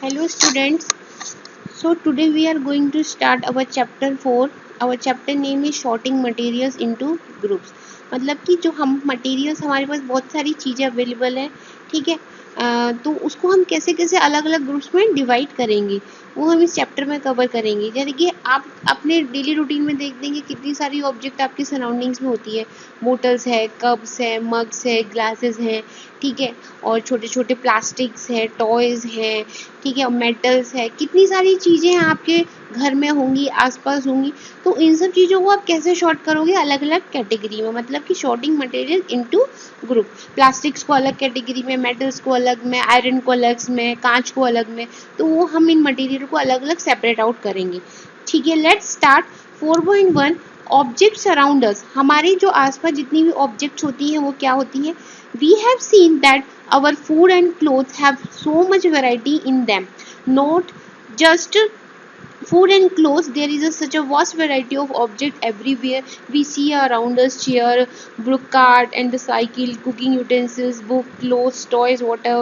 Hello students. So today we are going to start our chapter 4. Our chapter name is sorting materials into groups. मतलब कि जो हम materials हमारे पास बहुत सारी चीज़ें अवेलेबल है, ठीक है। तो उसको हम कैसे कैसे अलग अलग ग्रुप्स में डिवाइड करेंगे वो हम इस चैप्टर में कवर करेंगे। जैसे कि आप अपने डेली रूटीन में देख देंगे कितनी सारी ऑब्जेक्ट आपकी सराउंडिंग्स में होती है। बोटल्स है, कप्स है, मग्स है, ग्लासेस हैं, ठीक है। और छोटे छोटे प्लास्टिक्स है, टॉयज़ हैं, ठीक है, और मेटल्स है, कितनी सारी चीज़ें आपके घर में होंगी, आसपास होंगी। तो इन सब चीज़ों को आप कैसे शॉर्ट करोगे अलग अलग कैटेगरी में, मतलब कि sorting material into group. Plastics को अलग कैटेगरी में, मेटल्स को अलग में, आयरन को अलग में, कांच को अलग में। तो वो हम इन मटेरियल को अलग अलग सेपरेट आउट करेंगे, ठीक है। Let's start 4.1 objects around us. हमारे जो आसपास जितनी भी ऑब्जेक्ट्स होती हैं वो क्या होती हैं। We have seen that our food and clothes have so much variety in them. Not just food and clothes, there is such a vast variety of objects everywhere. We see around us chair, brook cart and the cycle, cooking utensils, book, clothes, toys, water,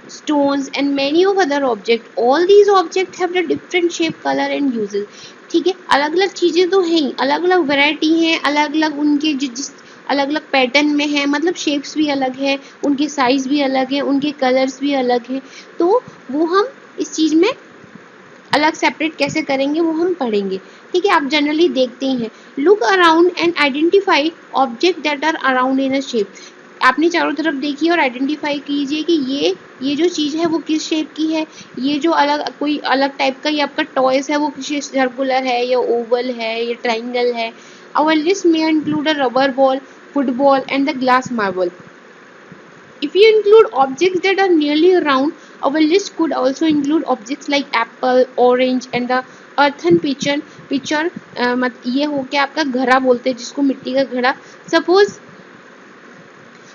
stones and many of other objects. All these objects have the different shape, color and uses. ठीक है, अलग अलग चीज़ें तो हैं ही, अलग अलग variety हैं, अलग अलग उनके जिस अलग अलग पैटर्न में है, मतलब शेप्स भी अलग है, उनके साइज भी अलग है, उनके कलर्स भी अलग हैं। तो वो हम इस चीज़ में अलग सेपरेट कैसे करेंगे वो हम पढ़ेंगे, ठीक है। आप जनरली देखते ही हैं। Look around and identify object that are around in a shape. आपने चारों तरफ देखिए और आइडेंटिफाई कीजिए कि ये जो चीज़ है वो किस शेप की है। ये जो अलग कोई अलग टाइप का ये आपका टॉयस है वो किस सर्कुलर है या ओवल है या ट्राइंगल है। आवर लिस्ट में include a rubber ball, football and the glass marble. If you include objects that are nearly round, our list could also include objects like apple, orange and the earthen pitcher. pitcher ये हो गया आपका घड़ा बोलते हैं जिसको, मिट्टी का घड़ा।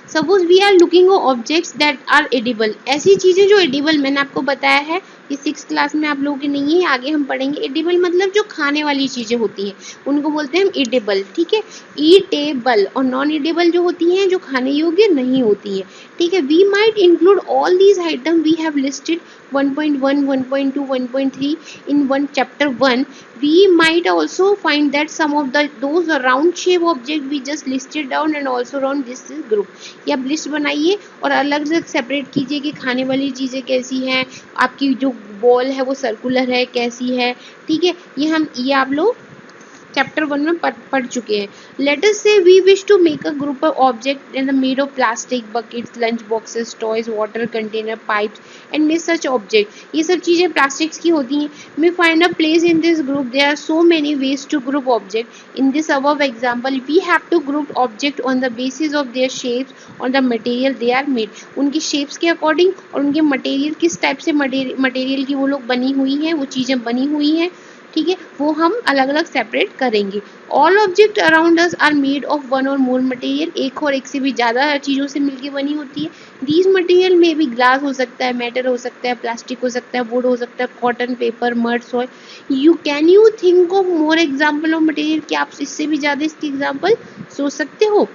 Suppose we are looking objects that are edible. ऐसी चीज़ें जो एडिबल, मैंने आपको बताया है ये 6th क्लास में आप लोगों के नहीं है, आगे हम पढ़ेंगे। एडिबल मतलब जो खाने वाली चीज़ें होती हैं उनको बोलते हैं हम एडिबल, ठीक है। ईटेबल और नॉन एडिबल जो होती हैं जो खाने योग्य नहीं होती हैं, ठीक है। We might include all these item we have listed 1.1, 1.2, 1.3 in one chapter 1. We might also find that some of those round shape object we just listed down and also around this group. ये आप list बनाइए और अलग अलग separate कीजिए कि खाने वाली चीज़ें कैसी हैं, आपकी जो बॉल है वो सर्कुलर है कैसी है, ठीक है। ये आप लोग चैप्टर 1 में पढ़ चुके हैं। Let us say we wish to make a group of object in the made of plastic, buckets, lunch boxes, toys, water container, pipes and may such object. ये सब चीज़ें प्लास्टिक्स की होती हैं। May find a place in this group. There are so many ways to group object. In this above example we have to group object on the basis of their shapes और the material they are made. उनकी shapes के according और उनके material किस type से material की वो लोग बनी हुई हैं, वो चीज़ें बनी हुई हैं, ठीक है, वो हम अलग अलग सेपरेट करेंगे। All object around us are made of one or more material. एक और एक से भी ज़्यादा चीज़ों से मिलकर बनी होती है। दीज मटेरियल में भी ग्लास हो सकता है, मेटल हो सकता है, प्लास्टिक हो सकता है, वुड हो सकता है, cotton, paper, mud, soil. You think of more example of material. क्या आप इससे भी ज़्यादा इसकी एग्जाम्पल सोच सकते हो।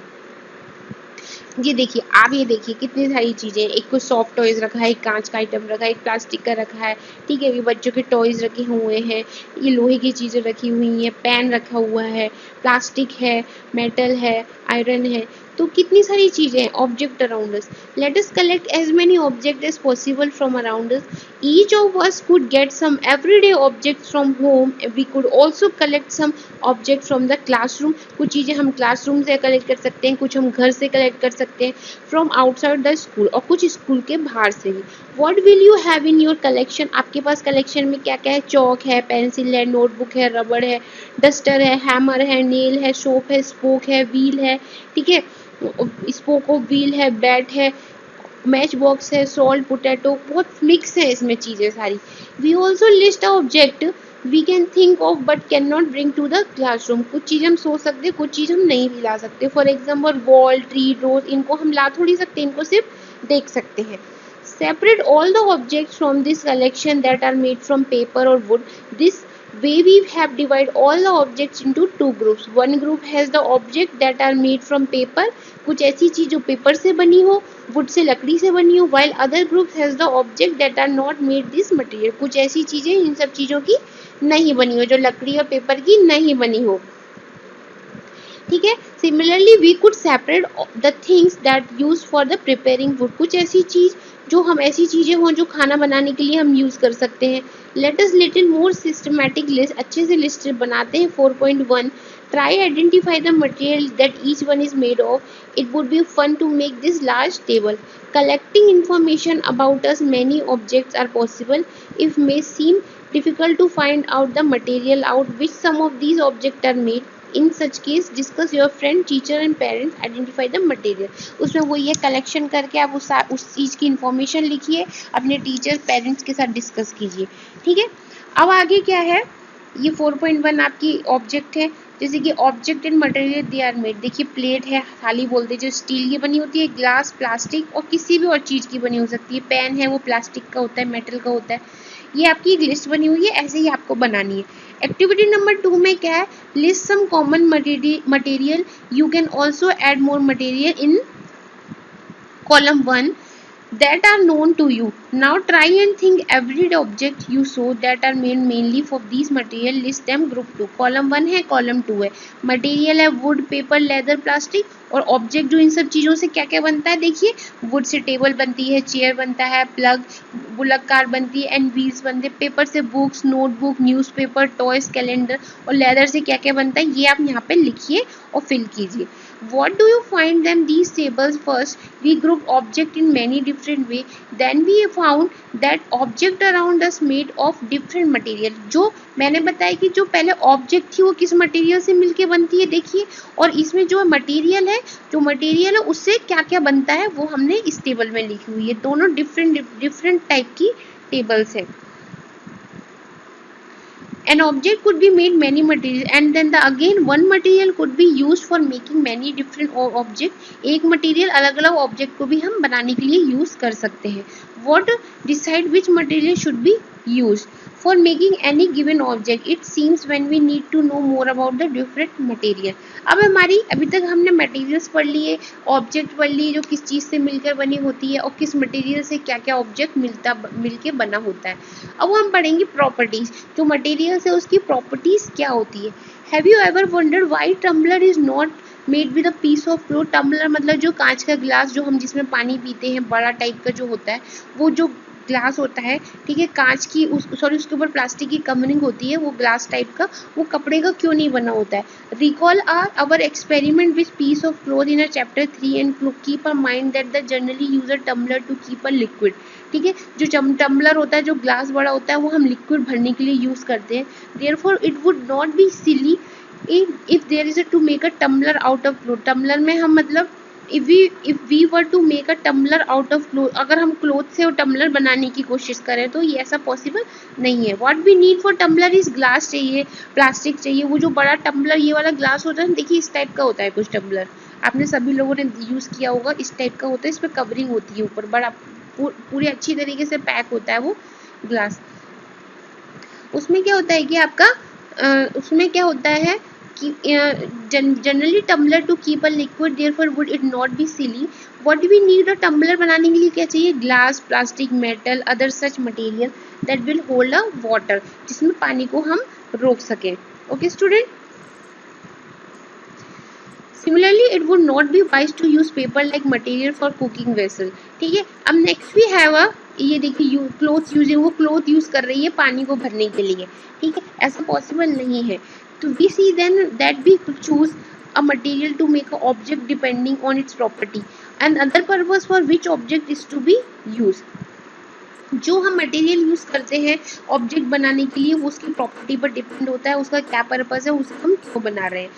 ये देखिए, आप ये देखिए कितनी सारी चीज़ें, एक कोई सॉफ्ट टॉयज रखा है, एक कांच का आइटम रखा है, एक प्लास्टिक का रखा है, ठीक है। ये बच्चों के टॉयज रखे हुए हैं, ये लोहे की चीज़ें रखी हुई हैं, पेन रखा हुआ है, प्लास्टिक है, मेटल है, आयरन है। तो कितनी सारी चीज़ें हैं object around us. Let us collect as many object as possible from around us. Each of us could get some everyday objects from home. We could also collect some objects from the classroom. कुछ चीज़ें हम classroom से collect कर सकते हैं, कुछ हम घर से कलेक्ट कर सकते हैं, फ्रॉम आउटसाइड द स्कूल, और कुछ स्कूल के बाहर से भी। What will you have in your collection? आपके पास कलेक्शन में क्या क्या है। चौक है, पेंसिल है, नोटबुक है, रबड़ है, डस्टर है, हैमर है, नेल है, शोप है, स्पोक है, व्हील है, ठीक है, स्पोक ऑफ व्हील है, बैट है, मैच बॉक्स है, सॉल्ट, पोटैटो, बहुत मिक्स है इसमें चीज़ें सारी। We also list object we can think of but can not bring to the classroom. कुछ चीज़ हम सोच सकते हैं, कुछ चीज़ हम नहीं भी ला सकते। फॉर एग्जाम्पल बॉल, ट्री, रोज, इनको हम ला थोड़ी सकते, इनको सिर्फ देख सकते हैं। Separate all the objects from this collection that are made from paper or wood. This way we have divided all the objects into two groups. One group has the object that are made from paper, कुछ ऐसी चीज जो paper से बनी हो, would say लकड़ी से बनी हो, while other group has the object that are not made this material, कुछ ऐसी चीजें इन सब चीजों की नहीं बनी हो, जो लकड़ी और पेपर की नहीं बनी हो. ठीक है. Similarly we could separate the things that use for the preparing food, कुछ ऐसी चीज जो हम ऐसी चीजें हों जो खाना बनाने के लिए हम यूज कर सकते हैं. Let us little more systematic list, अच्छे से लिस्ट बनाते हैं. 4.1 try identify the material that each one is made of. It would be fun to make this large table. Collecting information about us many objects are possible. If may seem difficult to find out the material out which some of these objects are made, in such case discuss your friend, teacher and parents, identify the material. उसमें वो ये collection करके आप उस चीज़ की information लिखिए, अपने teacher parents के साथ डिस्कस कीजिए. ठीक है. अब आगे क्या है, ये 4.1 आपकी ऑब्जेक्ट है. जैसे कि object and material they are made. देखिए प्लेट है, थाली बोलते हैं, जो स्टील की बनी होती है. ग्लास प्लास्टिक और किसी भी और चीज़ की बनी हो सकती है. पेन है वो प्लास्टिक का होता है, मेटल का होता है. ये आपकी एक लिस्ट बनी हुई है, ऐसे ही आपको बनानी है. एक्टिविटी नंबर 2 में क्या है, list some common material. You can also add more material in column 1 that are known to you. Now try and think every object you saw that are made mainly for these material. List them. group 2 column 1 है, column 2 है. Material है would, paper, leather, plastic. और object जो इन सब चीज़ों से क्या क्या बनता है, देखिए वुड से टेबल बनती है, चेयर बनता है, प्लग बुलक कार बनती है, एंड व्हील्स बनते हैं. पेपर से books, notebook, newspaper, toys, calendar. और लेदर से क्या क्या बनता है, ये आप यहाँ पे लिखिए और फिल कीजिए. What do you find them these tables? First, we grouped object in many different way. Then we found that object around us made of different material. जो मैंने बताया कि जो पहले ऑब्जेक्ट थी वो किस मटेरियल से मिलके बनती है, देखिए. और इसमें जो मटेरियल है, उससे क्या क्या बनता है वो हमने इस टेबल में लिखी हुई है. दोनों डिफरेंट टाइप की टेबल्स है. An object could be made many materials, and then again one material could be used for making many different objects. एक मटेरियल अलग अलग ऑब्जेक्ट को भी हम बनाने के लिए यूज कर सकते हैं. What decide which material should be used for making any given object? It seems when we need to know more about the different material. अब अभी तक हमने मटेरियल्स पढ़ लिए, ऑब्जेक्ट पढ़ लिए जो किस चीज़ से मिलकर बनी होती है, और किस मटेरियल से क्या क्या ऑब्जेक्ट मिलके बना होता है. अब हम पढ़ेंगे प्रॉपर्टीज. जो मटेरियल है उसकी प्रॉपर्टीज क्या होती है. Have you ever wondered why tumbler is not made with a piece of cloth. Tumbler मतलब जो कांच का ग्लास जो हम जिसमें पानी पीते हैं, बड़ा टाइप का जो होता है, वो जो ग्लास होता है, ठीक है, कांच की उसके ऊपर प्लास्टिक की कवरिंग होती है, वो ग्लास टाइप का, वो कपड़े का क्यों नहीं बना होता है. Recall our experiment with piece of cloth in a chapter 3 and keep a mind that the generally use a tumbler to keep a liquid. ठीक है, जो टम्बलर होता है, जो ग्लास बड़ा होता है, वो हम लिक्विड भरने के लिए यूज करते हैं. Therefore it would not be silly if there is a to make a tumbler out of cloth. Tumbler में हम मतलब if we were to make a tumbler out of cloth, अगर हम क्लोथ से वो टम्बलर बनाने की कोशिश करें तो ये ऐसा पॉसिबल नहीं है. What we need for tumbler is glass चाहिए, प्लास्टिक चाहिए. वो जो बड़ा टम्बलर ये वाला ग्लास होता है, देखिए इस टाइप का होता है कुछ टम्बलर, आपने सभी लोगों ने यूज किया होगा. इस टाइप का होता है, इस पर कवरिंग होती है ऊपर, बड़ा पूरी अच्छी तरीके से पैक होता है वो ग्लास. उसमें क्या होता है कि आपका उसमें क्या होता है कि generally tumbler to keep a liquid, therefore would it not be silly. What we need a tumbler बनाने के लिए क्या चाहिए, glass, plastic, metal, other such material that will hold a water, जिसमें पानी को हम रोक सकें. Okay student. Similarly, it would not be wise to use paper like material for cooking vessel. ठीक है. अब नेक्स्ट वी हैव ये देखिए क्लोथ यूजिंग, वो क्लोथ यूज कर रही है पानी को भरने के लिए. ठीक है, ऐसा पॉसिबल नहीं है. तो we see then that we choose a material to make an object depending on its property and other purpose for which object is to be used. जो हम मटेरियल यूज करते हैं ऑब्जेक्ट बनाने के लिए, वो उसकी प्रॉपर्टी पर डिपेंड होता है, उसका क्या पर्पस है, उसे हम क्यों बना रहे हैं.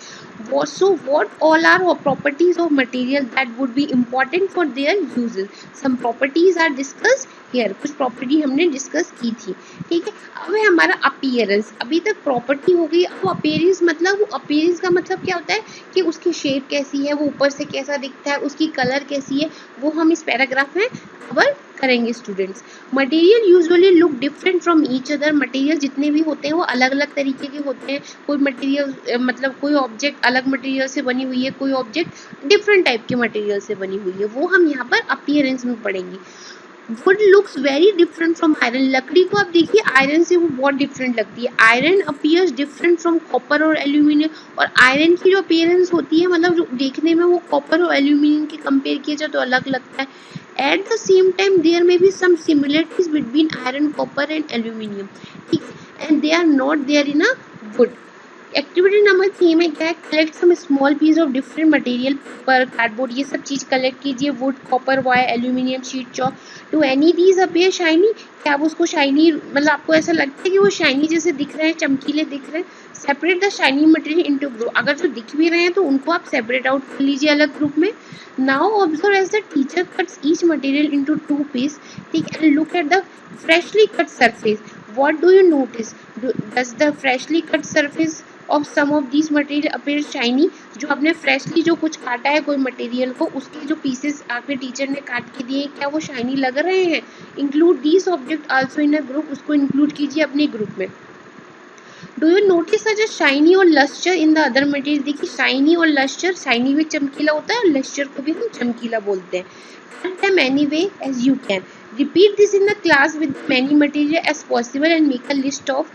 So what all are properties of material that would be important for their uses? Some properties are discussed here. कुछ प्रॉपर्टी हमने डिस्कस की थी. ठीक है. अब है हमारा अपीयरेंस. अभी तक प्रॉपर्टी हो गई. अब अपीयरेंस का मतलब क्या होता है कि उसकी शेप कैसी है, वो ऊपर से कैसा दिखता है, उसकी कलर कैसी है, वो हम इस पैराग्राफ में कवर करेंगे students. Material usually look different from each other, material जितने भी होते हैं वो अलग अलग तरीके के होते हैं। कोई मटेरियल मतलब कोई ऑब्जेक्ट अलग मटेरियल से बनी हुई है, कोई ऑब्जेक्ट डिफरेंट टाइप के मटेरियल से बनी हुई है, वो हम यहाँ पर अपीयरेंस में पढ़ेंगे। Would looks very different from iron, लकड़ी को आप देखिए आयरन से वो बहुत डिफरेंट लगती है। Iron appears different from copper और एल्यूमिनियम, और आयरन की जो अपीयरेंस होती है मतलब जो देखने में वो कॉपर और एल्यूमिनियम की कंपेयर किया जाए तो अलग लगता है। At the same time there may be some similarities between iron, copper and aluminium, ठीक है, and they are not there in a wood. Activity number 3 में क्या है, collect some small piece of different material पर cardboard, ये सब चीज collect कीजिए, wood, copper, wire, aluminium, sheet, chalk. To any these appear shiny, क्या आप उसको शाइनी मतलब आपको ऐसा लगता है कि वो शाइनी जैसे दिख रहे हैं, चमकीले दिख रहे हैं। Separate the shiny material into group, अगर जो दिख भी रहे हैं तो उनको आप सेपरेट आउट कर लीजिए अलग ग्रुप में। Now observe as the teacher cuts each material into 2 piece, ठीक, and look at the freshly cut surface. What do you notice? Does the freshly cut surface of some of this material appear shiny, जो आपने freshly जो कुछ काटा है कोई material को, उसके जो पीसेस आपके टीचर ने काट के दिए क्या वो शाइनी लग रहे हैं? Include this object also in a group, उसको इंक्लूड कीजिए अपने ग्रुप में। Do you notice such a shiny और lustre in the other material, देखिए शाइनी और लस्टर, शाइनी भी चमकीला होता है और लस्टर को भी हम चमकीला बोलते हैं। Cut them any way as you can. Repeat this in the class with many material as possible and make a list of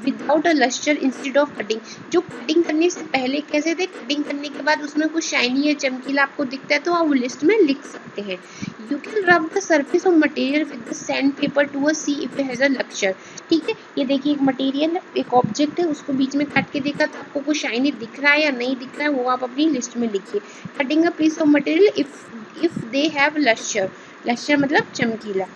without a luster instead of cutting. जो कटिंग करने से पहले कैसे थे, कटिंग करने के बाद उसमें कुछ शाइनी या चमकीला आपको दिखता है तो आप वो लिस्ट में लिख सकते हैं। You can rub the surface of material with the sandpaper to see if it has a luster. ठीक है, ये देखिए एक मटेरियल है, एक ऑब्जेक्ट है, उसको बीच में काट के देखा तो आपको कुछ शाइनी दिख रहा है या नहीं दिख रहा है वो आप अपनी लिस्ट में लिखिए। Cutting a piece of material if they have luster, luster मतलब चमकीला।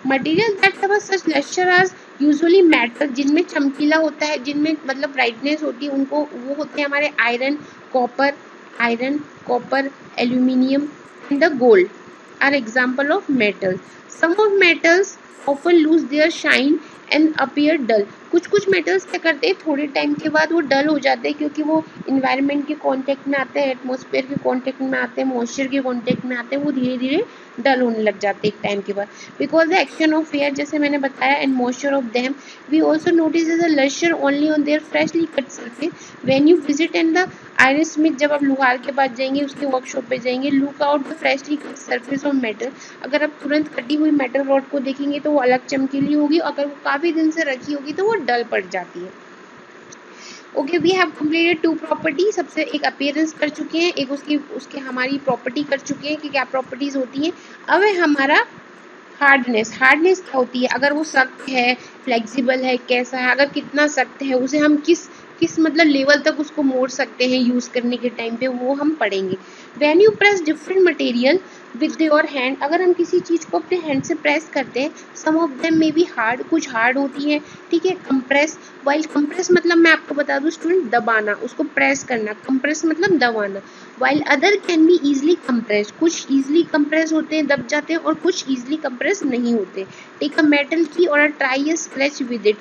Material that have such luster as usually metal, जिनमें चमकीला होता है, जिनमें मतलब ब्राइटनेस होती है, उनको वो होते हैं हमारे iron, copper, aluminium and the gold are example of metal. Some of metals often lose their shine and appear dull, कुछ मेटल्स क्या करते हैं थोड़े टाइम के बाद वो डल हो जाते हैं क्योंकि वो इन्वायरमेंट के कांटेक्ट में आते हैं, एटमॉस्फेयर के कांटेक्ट में आते हैं, मॉइस्चर के कांटेक्ट में आते हैं, वो धीरे धीरे डल होने लग जाते हैं एक टाइम के बाद। Because the action of air, जैसे मैंने बताया, and moisture of them, we also notice as a lustre only on their freshly cut surface. When you visit and the iron smith, जब आप लोहार के पास जाएंगे, उसके वर्कशॉप पे जाएंगे, look out the freshly cut surface of metal, अगर आप तुरंत कटी हुई मेटल रॉड को देखेंगे तो वो अलग चमकीली होगी, अगर वो काफी दिन से रखी होगी तो वो डल पड़ जाती है। Okay, we have completed 2 property, सबसे एक अपीयरेंस कर चुके हैं, एक उसके हमारी प्रॉपर्टी कर चुके हैं कि क्या प्रॉपर्टीज होती हैं। अब है हमारा हार्डनेस क्या होती है, अगर वो सख्त है, फ्लेक्सिबल है, कैसा है, अगर कितना सख्त है, उसे हम किस मतलब लेवल तक उसको मोड़ सकते हैं यूज करने के टाइम पे, वो हम पढ़ेंगे। When you press different material with your hand, अगर हम किसी चीज को अपने हैंड से प्रेस करते हैं, some of them may be hard, कुछ हार्ड होती है, ठीक है। कंप्रेस, वाइल कंप्रेस मतलब मैं आपको बता दूं स्टूडेंट, दबाना, उसको प्रेस करना, कंप्रेस मतलब दबाना। While other can be easily compress, कुछ इजिली कंप्रेस होते हैं, दब जाते हैं, और कुछ इजिली कंप्रेस नहीं होते। टेक अ मेटल की और try a scratch with it,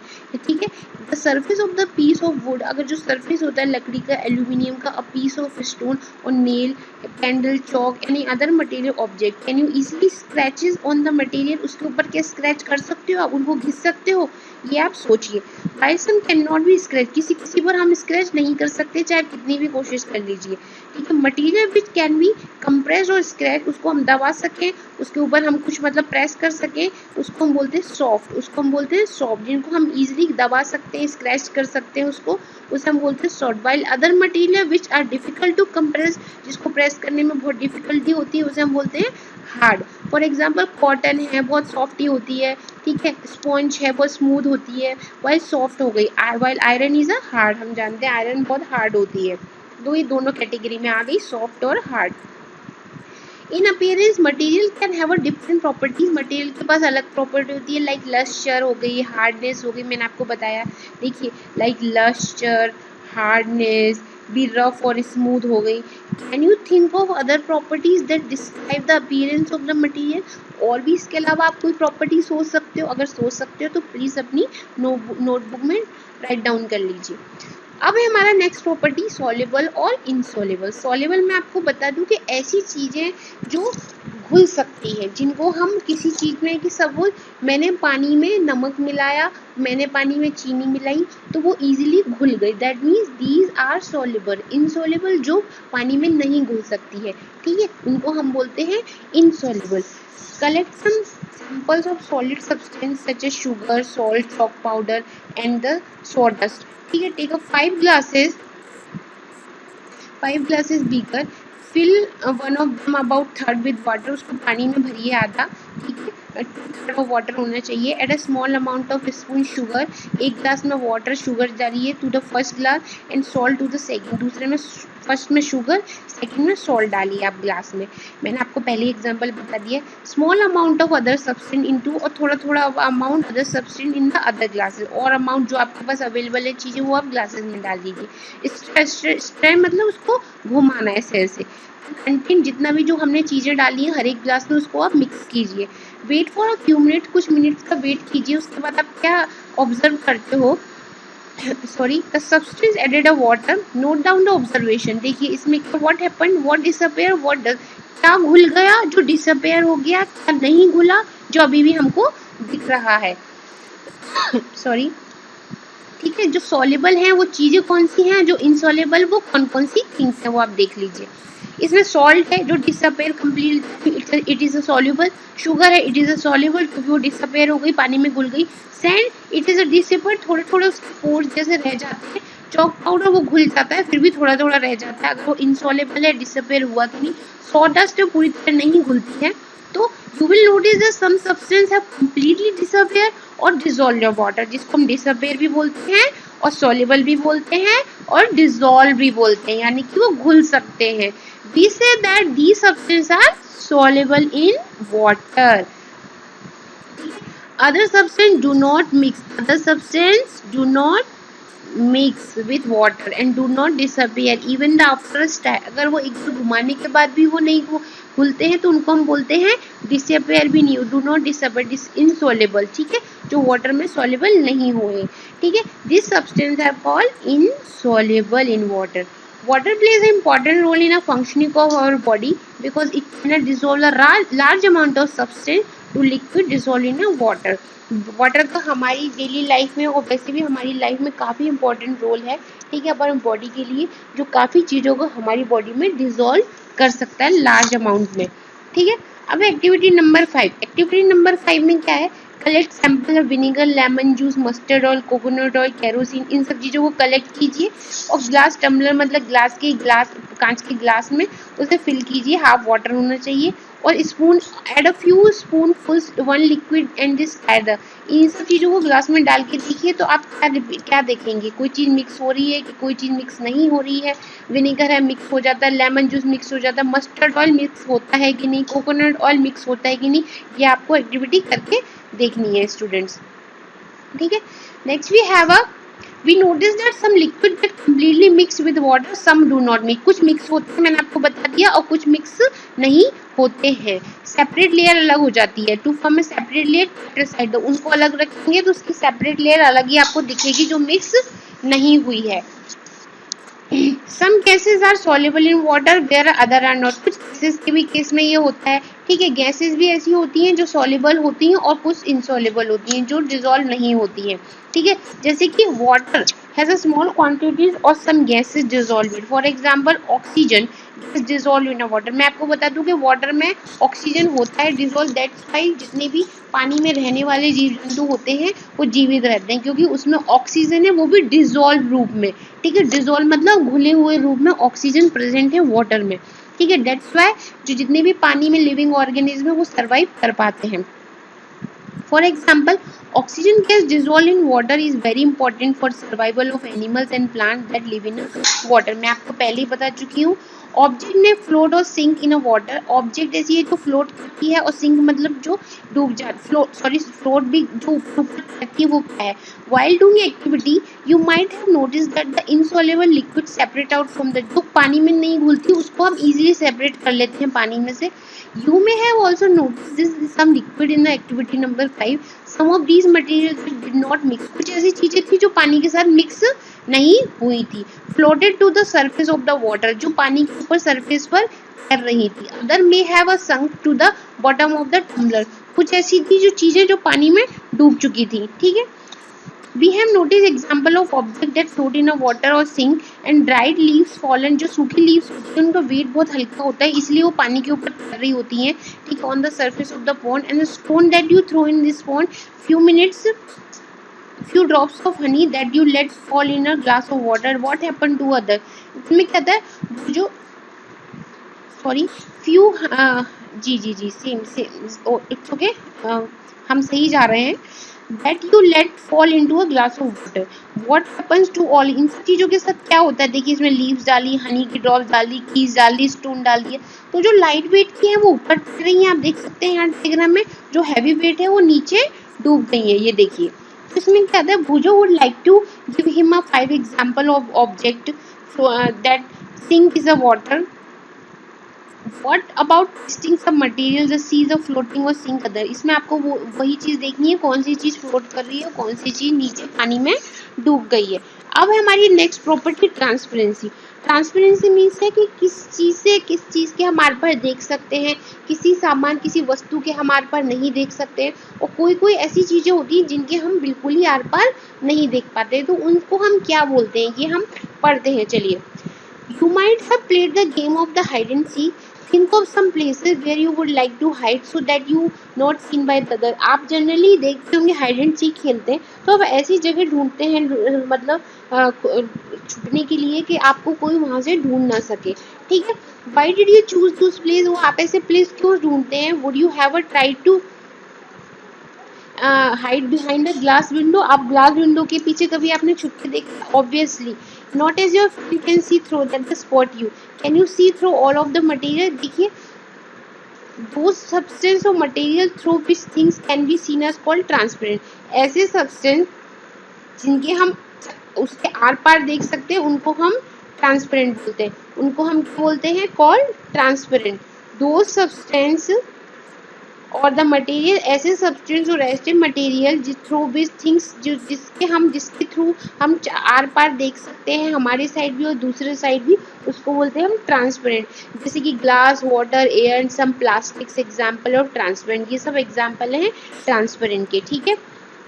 ठीक है। The surface of the piece of wood, अगर जो सर्फेस होता है लकड़ी का, एल्यूमिनियम का, a piece of stone or nail, candle, chalk, any other material object, can you easily scratches on the material, उसके ऊपर क्या स्क्रैच कर सकते हो आप, उनको घिस सकते हो, ये आप सोचिए। By some can not be scratch, किसी पर हम स्क्रैच नहीं कर सकते चाहे कितनी भी कोशिश कर लीजिए, ठीक है। Material which can be compress और स्क्रैच, उसको हम दबा सकें, उसके ऊपर हम कुछ मतलब प्रेस कर सकें, उसको हम बोलते हैं सॉफ्ट, जिनको हम इजिली दबा सकते हैं, स्क्रैच कर सकते हैं, उसको उसे हम बोलते हैं soft. While other material which are difficult to compress, जिसको प्रेस करने में बहुत डिफिकल्टी होती है, उसे हम बोलते हैं हार्ड। फॉर एग्जाम्पल कॉटन है, बहुत सॉफ्ट होती है, ठीक है। स्पॉन्ज है, बहुत स्मूथ होती है, वाइल सॉफ्ट हो गई। While iron is a hard, हम जानते हैं आयरन बहुत हार्ड होती है, ये दोनों कैटेगरी में आ गई, सॉफ्ट और hard. In appearance material can have a different properties, material के पास अलग प्रॉपर्टी होती है, लाइक लस्टर हो गई, हार्डनेस हो गई, मैंने आपको बताया, देखिए like lustre, hardness, be rough or smooth हो गई। Can you think of other properties that describe the appearance of the material, और भी इसके अलावा आप कोई प्रॉपर्टी सोच सकते हो, अगर सोच सकते हो तो प्लीज अपनी नोटबुक में राइट डाउन कर लीजिए। अब है हमारा नेक्स्ट प्रॉपर्टी सॉल्युबल और इनसॉल्युबल। सॉल्युबल मैं आपको बता दूं कि ऐसी चीजें जो घुल सकती है, जिनको हम किसी चीज में कि सपोज मैंने पानी में नमक मिलाया, मैंने पानी में चीनी मिलाई तो वो इजीली घुल गई, that means these are soluble. Insoluble जो पानी में नहीं घुल सकती है, ठीक है, उनको हम बोलते हैं insoluble. Collect some samples of solid substance such as sugar, salt, chalk powder and the sawdust. ठीक है, take a 5 glasses beaker, fill one of them about third with water, उसको पानी में भरिए आधा, ठीक है, 2/3 of water होना चाहिए। Add a small amount of spoon sugar, 1 glass में वाटर शुगर डालिए to the first glass and salt to the second, दूसरे में फर्स्ट में शुगर, सेकंड में सॉल्ट डालिए आप ग्लास में। मैंने आपको पहले एग्जांपल बता दिया। Small amount of other substance into, और थोड़ा थोड़ा amount other substance in the other glasses, और अमाउंट जो आपके पास अवेलेबल है चीज़ें वो आप ग्लासेस में डाल दीजिए। स्ट्रे मतलब उसको घुमाना है सेल से। कंटेंट जितना भी जो हमने चीज़ें डाली है हर एक ग्लास में उसको आप मिक्स कीजिए। Wait for a few minute, कुछ मिनट्स का वेट कीजिए। उसके बाद आप क्या ऑब्जर्व करते हो, sorry, the substance added a water, note down the observation. देखिए इसमें what happened, what disappear, what does, क्या घुल गया, जो डिसअपियर हो गया, क्या नहीं घुला, जो अभी भी हमको दिख रहा है। सॉरी, ठीक है, जो सॉल्युबल हैं वो चीज़ें कौन सी हैं, जो इनसॉल्युबल वो कौन कौन सी थिंग्स हैं वो आप देख लीजिए। इसमें सॉल्ट है जो disappear complete, it is a soluble. Sugar है, इट इज अ सॉल्युबल क्योंकि वो डिसअपेयर हो गई, पानी में घुल गई। Sand, it is a disappear, थोड़े थोड़े उसके पोर्स जैसे रह जाते हैं। चॉक पाउडर वो घुल जाता है फिर भी थोड़ा थोड़ा रह जाता है, अगर वो इनसॉल्युबल है, डिसअपेयर हुआ तो नहीं। सॉडस्ट पूरी तरह नहीं घुलती है। तो you will notice that some substance have completely disappear or dissolve in water, जिसको हम डिसअपेयर भी बोलते हैं और सॉल्युबल भी बोलते हैं और डिसॉल्व भी बोलते हैं, यानी कि वो घुल सकते हैं। We say that these substances are soluble in water. Other substances do not mix. Other substances do not mix with water and do not disappear even after a stir. अगर वो एक घुमाने के बाद भी वो नहीं घुलते हैं तो उनको हम बोलते हैं डिसअपेयर भी नहीं, डू नॉट डिसअपेयर, इनसॉल्युबल, ठीक है, जो वाटर में सॉल्युबल नहीं हुए, ठीक है। This substance are called insoluble in water. Water plays an important role in a functioning of our body because it can dissolve a large amount of substance to liquid dissolved in a water. Water का हमारी daily life में और वैसे भी हमारी life में काफ़ी important role है, ठीक है, हमारी बॉडी के लिए, जो काफ़ी चीज़ों को हमारी बॉडी में डिसॉल्व कर सकता है लार्ज अमाउंट में, ठीक है। अब एक्टिविटी नंबर 5, एक्टिविटी नंबर 5 में क्या है, collect sample of vinegar, lemon juice, mustard oil, coconut oil, kerosene, इन सब चीज़ों को कलेक्ट कीजिए और ग्लास टम्बलर मतलब ग्लास कांच के ग्लास में उसे फिल कीजिए, हाफ वाटर होना चाहिए और spoon, add a few spoon full one liquid and this add, इन सब चीज़ों को ग्लास में डाल के देखिए तो आप क्या देखेंगे, कोई चीज़ मिक्स हो रही है कि कोई चीज़ मिक्स नहीं हो रही है। विनेगर है मिक्स हो जाता है, लेमन जूस मिक्स हो जाता है, मस्टर्ड ऑयल मिक्स होता है कि नहीं, कोकोनट ऑयल मिक्स होता है कि नहीं, ये आपको एक्टिविटी करके देखनी है स्टूडेंट्स, ठीक है। Next we have a, we notice that some liquid get completely mixed with water, some do not mix. कुछ मिक्स होते हैं, मैंने आपको बता दिया, और कुछ मिक्स नहीं होते हैं। सेपरेट लेयर अलग हो जाती है, टू फॉर्म में सेपरेट लेयर साइड, उनको अलग रखेंगे तो उसकी सेपरेट लेयर अलग ही आपको दिखेगी जो मिक्स नहीं हुई है। Some cases are soluble in water, where other are not. कुछ केसेस के भी केस में ये होता है, ठीक है, गैसेस भी ऐसी होती हैं जो सॉल्युबल होती हैं और कुछ इनसॉल्युबल होती हैं जो डिसॉल्व नहीं होती हैं, ठीक है, जैसे कि water has a small quantities और some gases dissolve, for example oxygen gas dissolve in water. मैं आपको बता दूं कि वाटर में ऑक्सीजन होता है डिसॉल्व, दैट्स व्हाई जितने भी पानी में रहने वाले जीव जंतु होते हैं वो जीवित रहते हैं, क्योंकि उसमें ऑक्सीजन है, वो भी डिसॉल्व रूप में, ठीक है, डिसॉल्व मतलब घुले हुए रूप में ऑक्सीजन प्रेजेंट है वाटर में, ठीक है, दैट्स व्हाई जो जितने भी पानी में लिविंग ऑर्गेनिज्म है वो सर्वाइव कर पाते हैं। For example, oxygen gas dissolve in water is very important for survival of animals and plant that live in water. मैं आपको पहले ही बता चुकी हूँ। ऑब्जेक्ट में float or sink in a water, object ऐसी है जो फ्लोट करती है और सिंक मतलब जो डूब जाती, फ्लोट भी जो ऊपर करती है वो क्या है। While doing activity you might have notice that the insoluble liquid separate out from the, जो पानी में नहीं घुलती उसको हम इजीली सेपरेट कर लेते हैं पानी में से। You may have also noticed this some liquid in the activity number 5. Some of these materials did not mix, कुछ ऐसी चीजें थी जो पानी के साथ मिक्स नहीं हुई थी। Floated to the surface of the water, जो पानी के ऊपर सरफेस पर तैर रही थी। Other may have sunk to the bottom of the tumbler, कुछ ऐसी थी जो चीजें जो पानी में डूब चुकी थी। ठीक है, we have noticed example of object that float in a water or sink and dried leaves fallen, जो सूखी leaves होती है उनका weight बहुत हल्का होता है इसलिए वो पानी के ऊपर तैर रही होती हैं। ठीक, on the surface of the pond, and the stone that you throw in this pond, few drops of honey that you let fall in a glass of water, what happened to other, इसमें क्या था, जो sorry few जी same it's okay, हम सही जा रहे हैं। that you let fall into a glass of water, what happens to all, इन सब चीज़ों के साथ क्या होता है। देखिए इसमें लीव्स डाली, हनी की ड्रॉप्स डाली, कीज डाली, स्टोन डाल दिया, तो जो लाइट वेट की है वो ऊपर तैर रही हैं। आप देख सकते हैं यहाँ डायग्राम में, जो हैवी वेट है वो नीचे डूब गई है, ये देखिए। तो इसमें क्या था, भुजो would like to give him a 5 example of object that sink is a water. What about testing some material the seas of floating or sink other, इसमें आपको वही चीज़ देखनी है, कौन सी चीज़ फ्लोट कर रही है, कौन सी चीज़ नीचे पानी में डूब गई है। अब है हमारी next property transparency. Transparency means है कि किस चीज़ से किस चीज़ के हम आर पार देख सकते हैं, किसी सामान किसी वस्तु के हम आर पार नहीं देख सकते हैं, और कोई कोई ऐसी चीज़ें होती हैं जिनके हम बिल्कुल ही आर पार नहीं देख पाते, तो उनको हम क्या बोलते हैं, ये हम पढ़ते हैं। चलिए, you might have played the game of the hide and seek, think of some places where you would like to hide so that you not seen by the other। आप जनरली देखते होंगे हाइड एंड सीक खेलते हैं, तो अब ऐसी जगह ढूंढते हैं, मतलब छुपने के लिए कि आपको कोई वहां से ढूंढ ना सके। ठीक है, why did you choose those place, वो आप ऐसे प्लेस क्यों ढूंढते हैं। would you have a try to hide behind a glass window, आप ग्लास विंडो के पीछे कभी आपने छुप के देखा, obviously not as your friend can see through that the spot you, can you see through all of the material. देखिए, दो substance or material through which things can be seen as called transparent, ऐसे substance जिनके हम उसके are पार देख सकते हैं उनको हम ट्रांसपेरेंट बोलते हैं, उनको हम क्या बोलते हैं, कॉल्ड ट्रांसपेरेंट। दो सब्सटेंस और द मटेरियल, ऐसे सब्सटेंस और ऐसे मटेरियल थ्रू विच थिंग्स, जिसके थ्रू हम आर पार देख सकते हैं, हमारे साइड भी और दूसरे साइड भी, उसको बोलते हैं हम ट्रांसपेरेंट। जैसे कि glass, water, air and some plastics example of transparent, ये सब एग्जाम्पल हैं ट्रांसपेरेंट के। ठीक है,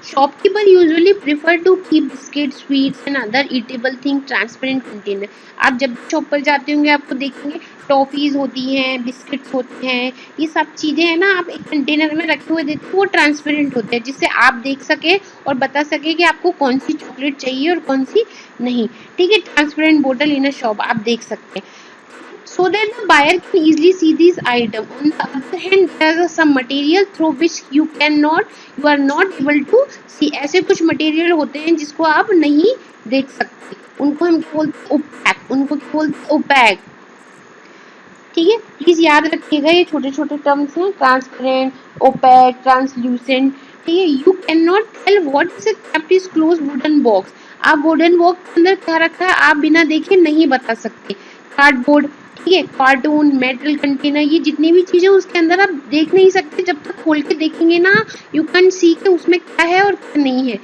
shopkeeper usually prefer to keep biscuit, sweets and other eatable thing transparent container. आप जब शॉप पर जाते होंगे आपको देखेंगे टॉफीज होती हैं, बिस्किट्स होते हैं, ये सब चीज़ें हैं ना, आप एक कंटेनर में रखे हुए देते हैं, वो ट्रांसपेरेंट होते हैं, जिससे आप देख सके और बता सके कि आपको कौन सी चॉकलेट चाहिए और कौन सी नहीं। ठीक है, ट्रांसपेरेंट बोतल इन अ शॉप आप देख सकते हैं, so that the buyer can easily see these items. On the other hand, there are some material through which you are not able to see, ऐसे कुछ मटेरियल होते हैं जिसको आप नहीं देख सकते, उनको हम बोलते हैं ओपैक, उनको बोलते हैं ओपैक। ठीक है, प्लीज याद रखिएगा, ये छोटे छोटे टर्म्स हैं, ट्रांसपेरेंट, ओपैक, ट्रांसल्यूसेंट। ठीक है, you can not tell what is kept is close wooden box, आप वुडन बॉक्स के अंदर क्या रखा है आप बिना देखे नहीं बता सकते। कार्डबोर्ड, ठीक है, कार्टून, मेटल कंटेनर, ये जितनी भी चीजें उसके अंदर आप देख नहीं सकते, जब तक खोल के देखेंगे ना यू कैन सी के उसमें क्या है और क्या नहीं है।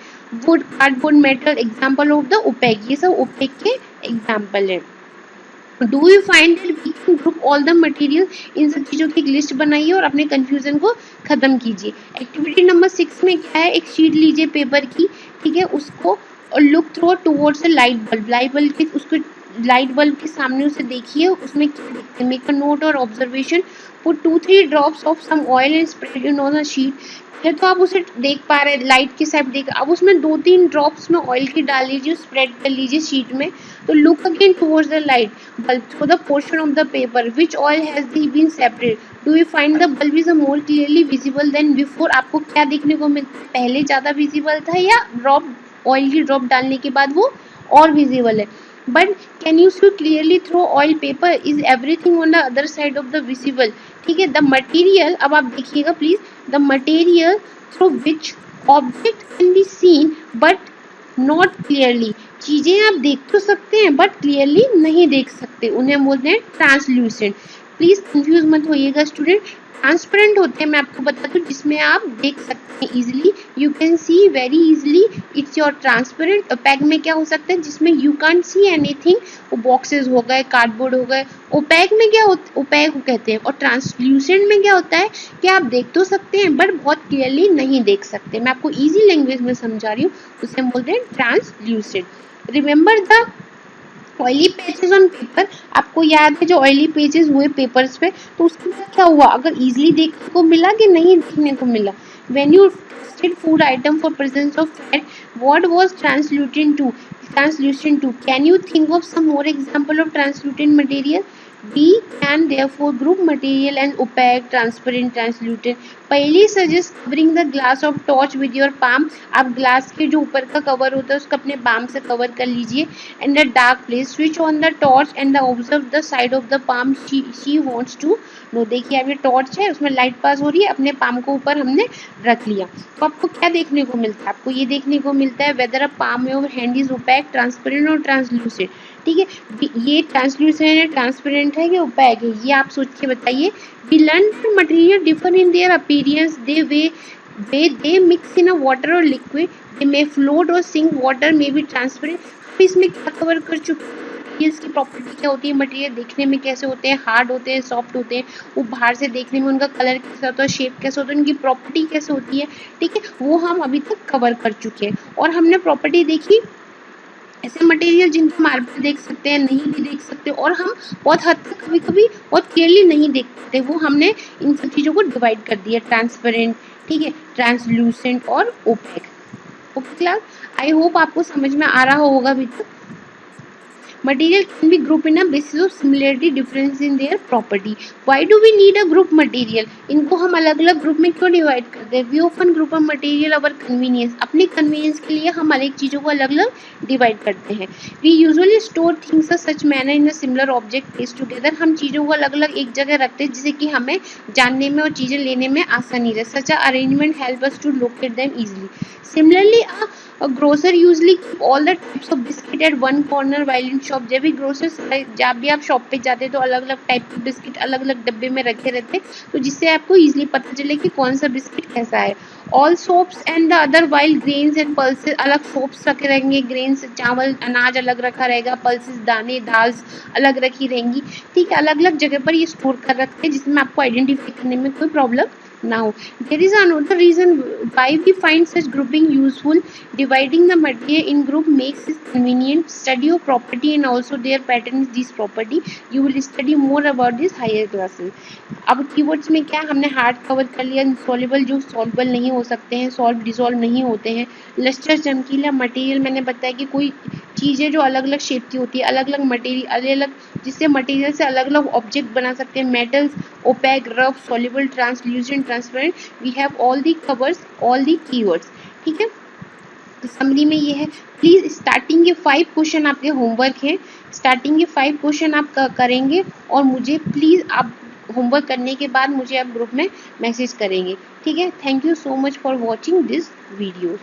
Wood, cardboard, metal example of the opaque, ये सब ओपेक के एग्जाम्पल है। Do you find that we can group all the material, इन सब चीज़ों की एक लिस्ट बनाइए और अपने कंफ्यूजन को खत्म कीजिए। एक्टिविटी नंबर 6 में क्या है, एक शीट लीजिए पेपर की, ठीक है, उसको look through towards a light bulb, light bulb के उसको लाइट बल्ब के सामने उसे देखिए, उसमें क्या दिखते हैं, make a note or observation, put 2-3 drops of some oil and spread it on a sheet. है तो आप उसे देख पा रहे हैं, लाइट की साइड देख, अब उसमें 2-3 ड्रॉप्स में ऑयल की डाल लीजिए, स्प्रेड कर लीजिए शीट में। तो look again towards the light bulb through the portion of the paper which oil has been separate, do you find the bulb is more clearly visible than before, आपको क्या देखने को मिलता है, पहले ज़्यादा विजिबल था या ड्रॉप ऑयल की ड्रॉप डालने के बाद वो और विजिबल है। But can you see clearly through oil paper, is everything on the other side of the visible। ठीक है, the material, अब आप देखिएगा please, the material through which object can be seen but not clearly, चीजें आप देख तो सकते हैं बट क्लियरली नहीं देख सकते, उन्हें बोलते हैं ट्रांसल्यूसेंट। प्लीज कंफ्यूज मत होइएगा स्टूडेंट। ट्रांसपेरेंट होते हैं, मैं आपको बता दूं, जिसमें आप देख सकते हैं easily, you can see very easily, it's your transparent. Opaque में क्या हो सकता है, जिसमें यू कांट सी एनीथिंग, वो बॉक्सेस हो गए, कार्डबोर्ड हो गए। ओपैक में क्या होता, ओपैक कहते हैं। और ट्रांसल्यूसेंट में क्या होता है कि आप देख तो सकते हैं बट बहुत क्लियरली नहीं देख सकते। मैं आपको इजी लैंग्वेज में समझा रही हूँ, उसे हम बोलते हैं translucent. Remember the oily pages on paper, आपको याद है जो ऑयली पेजेस हुए पेपर्स पे, तो उसके बाद क्या हुआ, अगर इजीली देखने को मिला कि नहीं देखने को मिला। When you tested food item for presence of fat, what was translucent too, can you think of some more example of translucent material. We can therefore group material and opaque, transparent, translucent. पहली suggest covering the glass of torch with your palm. आप glass के जो ऊपर का cover होता है उसको अपने palm से कवर कर लीजिए। And the dark place, switch on the torch and observe the side of the palm she wants to know. देखिए अब ये टॉर्च है, उसमें लाइट पास हो रही है, अपने पाम को ऊपर हमने रख लिया। तो आपको क्या देखने को मिलता है, आपको ये देखने को मिलता है whether a palm your hand is opaque, transparent और ट्रांसलूसेंट। ठीक है, ये ट्रांसलूसेंट है, ट्रांसपेरेंट है कि ओपैक है, ये आप सोच के बताइए। We learn material differ in their appearance, they mix in a water or liquid, they may float or sink, water may be transparent। तो इसमें क्या कवर कर चुके हैं, मटेरियल्स की प्रॉपर्टी क्या होती है, मटेरियल देखने में कैसे होते हैं, हार्ड होते हैं, सॉफ्ट होते हैं, वो बाहर से देखने में उनका कलर कैसा होता है, शेप कैसे होता है, उनकी प्रॉपर्टी कैसे होती है। ठीक है, वो हम अभी तक कवर कर चुके हैं। और हमने प्रॉपर्टी देखी ऐसे मटेरियल जिनको मार्बल देख सकते हैं, नहीं भी देख सकते, और हम बहुत हद तक कभी कभी बहुत क्लियरली नहीं देख सकते, वो हमने इन सब चीज़ों को डिवाइड कर दिया, ट्रांसपेरेंट, ठीक है, ट्रांसलूसेंट और opaque. Okay class, I hope आपको समझ में आ रहा होगा अभी तक। Material can be grouped in a basis of similarity, difference in their property. Why do we need a group material? इनको हम अलग अलग ग्रुप में क्यों डिवाइड करते हैं? We often group a material our convenience. अपने कन्वीनियंस के लिए हम अलग चीज़ों को अलग अलग डिवाइड करते हैं। We usually store things in such manner in a similar object placed together. हम चीज़ों को अलग अलग एक जगह रखते हैं जिससे कि हमें जानने में और चीज़ें लेने में आसानी रहे। Such a arrangement help us to locate them easily. Similarly, a grocer usually keep all the types of biscuit at one corner while in shop. जब भी ग्रोसर्स, जब भी आप शॉप पे जाते हैं तो अलग अलग टाइप के बिस्किट अलग अलग डब्बे में रखे रहते हैं, तो जिससे आपको इजीली पता चले कि कौन सा बिस्किट कैसा है। All soaps and the other while grains and pulses, अलग सोप्स रखे रहेंगे, ग्रेन्स चावल अनाज अलग रखा रहेगा, पल्सेस दाने दाल अलग रखी रहेंगी। ठीक है, अलग अलग जगह पर ये स्टोर कर रखते हैं जिसमें आपको आइडेंटिफाई करने में कोई problem now. There is another reason why we find such grouping useful. Dividing the material in group makes it convenient. Study of property and also their patterns, this property you will study more about this higher classes. अब keywords में क्या, हमने hard cover कर लिया, soluble जो soluble नहीं हो सकते हैं, सॉल्व डिसॉल्व नहीं होते हैं, लस्टर चमकीला मटेरियल, मैंने बताया कि कोई चीज़ें जो अलग अलग शेप की होती है, अलग अलग मटेरियल, अलग अलग जिससे मटेरियल से अलग अलग ऑब्जेक्ट बना सकते हैं, metals, opaque, rough, soluble, translucent, transparent, we have all the covers, all the keywords. ठीक है, तो समरी में ये है। प्लीज स्टार्टिंग के 5 क्वेश्चन आपके होमवर्क हैं, स्टार्टिंग के 5 क्वेश्चन आप करेंगे और मुझे प्लीज आप होमवर्क करने के बाद मुझे आप ग्रुप में मैसेज करेंगे। ठीक है, thank you so much for watching this video.